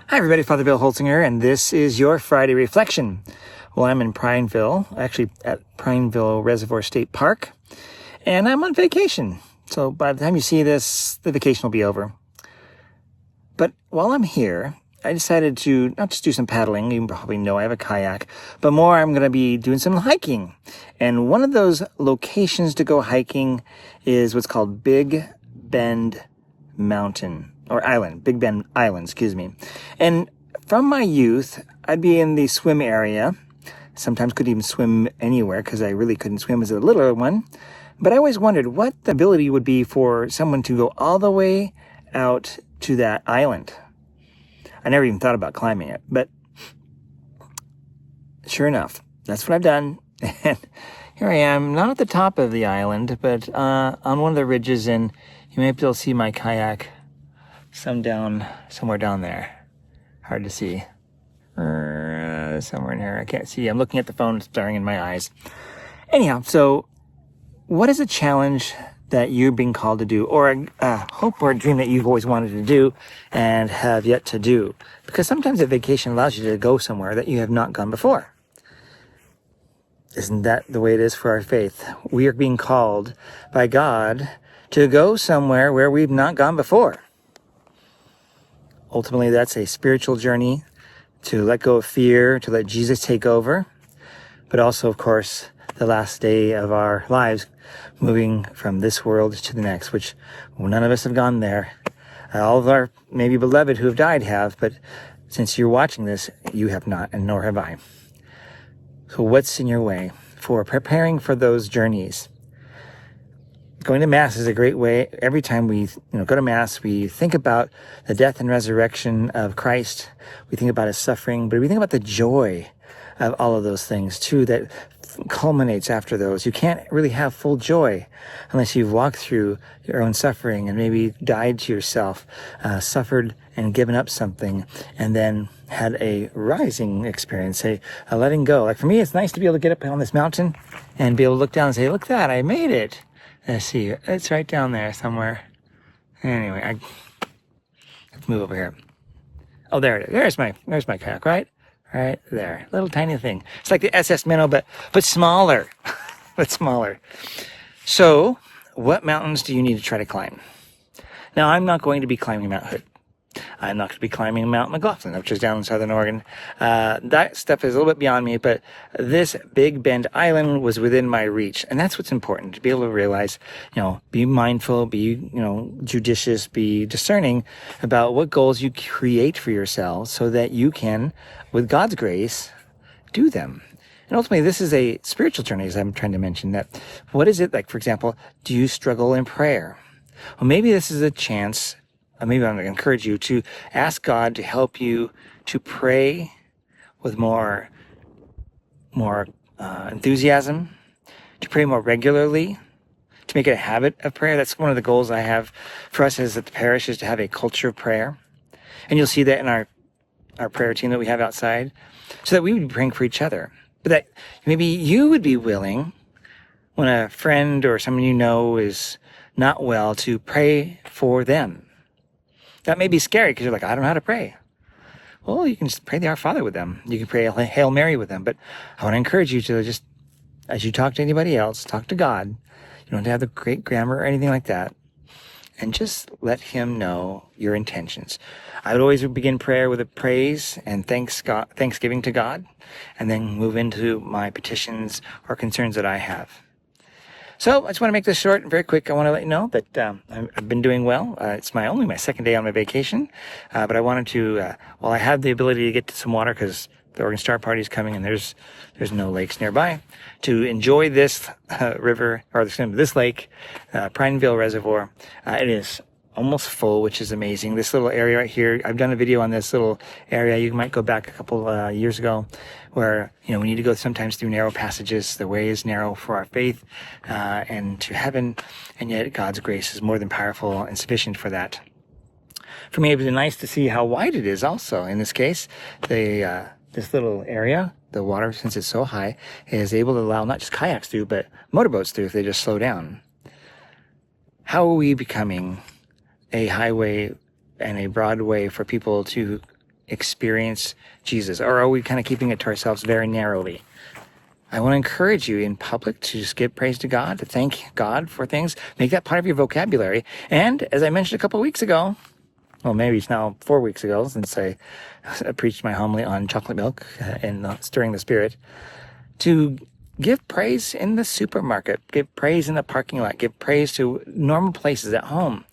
Hi everybody, Father Bill Holtzinger, and this is your Friday Reflection. Well, I'm in Prineville, actually at Prineville Reservoir State Park, and I'm on vacation. So by the time you see this, the vacation will be over. But while I'm here, I decided to not just do some paddling, you probably know I have a kayak, but more I'm going to be doing some hiking. And one of those locations to go hiking is what's called Big Bend Mountain. Or island, Big Bend Island, excuse me. And from my youth, I'd be in the swim area. Sometimes couldn't even swim anywhere because I really couldn't swim as a little one. But I always wondered what the ability would be for someone to go all the way out to that island. I never even thought about climbing it, but sure enough, that's what I've done. And here I am, not at the top of the island, but on one of the ridges, and you may be able to see my kayak somewhere down there. Hard to see. Somewhere in here. I can't see. I'm looking at the phone, staring in my eyes. Anyhow, so what is a challenge that you're being called to do, or a hope or a dream that you've always wanted to do and have yet to do? Because sometimes a vacation allows you to go somewhere that you have not gone before. Isn't that the way it is for our faith? We are being called by God to go somewhere where we've not gone before. Ultimately, that's a spiritual journey to let go of fear, to let Jesus take over, but also, of course, the last day of our lives, moving from this world to the next, which none of us have gone there. All of our maybe beloved who have died have, but since you're watching this, you have not, and nor have I. So what's in your way for preparing for those journeys? Going to Mass is a great way. Every time we go to Mass, we think about the death and resurrection of Christ. We think about his suffering, but we think about the joy of all of those things too that culminates after those. You can't really have full joy unless you've walked through your own suffering and maybe died to yourself, suffered and given up something, and then had a rising experience, a letting go. Like for me, it's nice to be able to get up on this mountain and be able to look down and say, look at that, I made it. Let's see, it's right down there somewhere. Anyway, let's move over here. Oh, there it is. There's my kayak, right there. Little tiny thing. It's like the SS Minnow, but smaller, but smaller. So, what mountains do you need to try to climb? Now, I'm not going to be climbing Mount Hood. I'm not going to be climbing Mount McLaughlin, which is down in southern Oregon. That stuff is a little bit beyond me, but this Big Bend Island was within my reach. And that's what's important, to be able to realize, be mindful, be, judicious, be discerning about what goals you create for yourselves so that you can, with God's grace, do them. And ultimately, this is a spiritual journey, as I'm trying to mention. That what is it like, for example, do you struggle in prayer? Well, maybe this is a chance. Maybe I'm going to encourage you to ask God to help you to pray with more enthusiasm, to pray more regularly, to make it a habit of prayer. That's one of the goals I have for us as at the parish, is to have a culture of prayer. And you'll see that in our prayer team that we have outside, so that we would be praying for each other. But that maybe you would be willing, when a friend or someone you know is not well, to pray for them. That may be scary because you're like, I don't know how to pray. Well, you can just pray the Our Father with them. You can pray a Hail Mary with them. But I want to encourage you to just, as you talk to anybody else, talk to God. You don't have to have the great grammar or anything like that. And just let him know your intentions. I would always begin prayer with a praise and thanksgiving to God, and then move into my petitions or concerns that I have. So I just want to make this short and very quick. I want to let you know that I've been doing well. It's only my second day on my vacation, but I wanted to, while I have the ability to get to some water because the Oregon Star Party is coming and there's no lakes nearby, to enjoy this river, or this lake, Prineville Reservoir. It is almost full, which is amazing. This little area right here, I've done a video on this little area. You might go back a couple years ago, where we need to go sometimes through narrow passages. The way is narrow for our faith and to heaven, and yet God's grace is more than powerful and sufficient for that. For me, it was nice to see how wide it is also. In this case, this little area, the water, since it's so high, is able to allow not just kayaks through, but motorboats through if they just slow down. How are we becoming a highway and a broad way for people to experience Jesus? Or are we kind of keeping it to ourselves very narrowly? I want to encourage you in public to just give praise to God, to thank God for things. Make that part of your vocabulary. And as I mentioned a couple of weeks ago, well, maybe it's now 4 weeks ago since I preached my homily on chocolate milk and stirring the spirit, to give praise in the supermarket, give praise in the parking lot, give praise to normal places at home.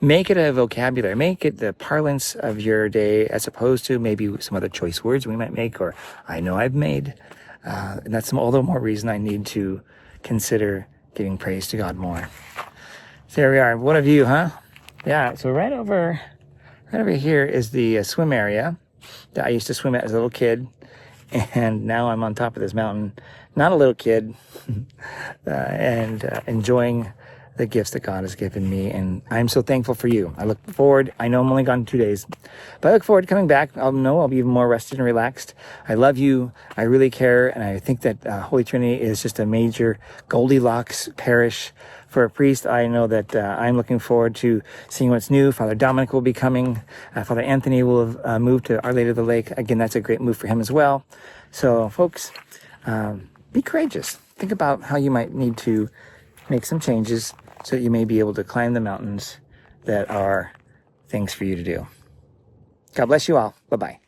Make it a vocabulary, make it the parlance of your day, as opposed to maybe some other choice words we might make, or I know I've made. And that's all the more reason I need to consider giving praise to God more. So there we are. What a view, huh? Yeah, so right over here is the swim area that I used to swim at as a little kid. And now I'm on top of this mountain, not a little kid, and enjoying the gifts that God has given me. And I'm so thankful for you. I look forward. I know I'm only gone 2 days, but I look forward to coming back. I'll be even more rested and relaxed. I love you. I really care. And I think that Holy Trinity is just a major Goldilocks parish for a priest. I know that I'm looking forward to seeing what's new. Father Dominic will be coming. Father Anthony will have moved to Our Lady of the Lake. Again, that's a great move for him as well. So folks, be courageous. Think about how you might need to make some changes so that you may be able to climb the mountains that are things for you to do. God bless you all. Bye-bye.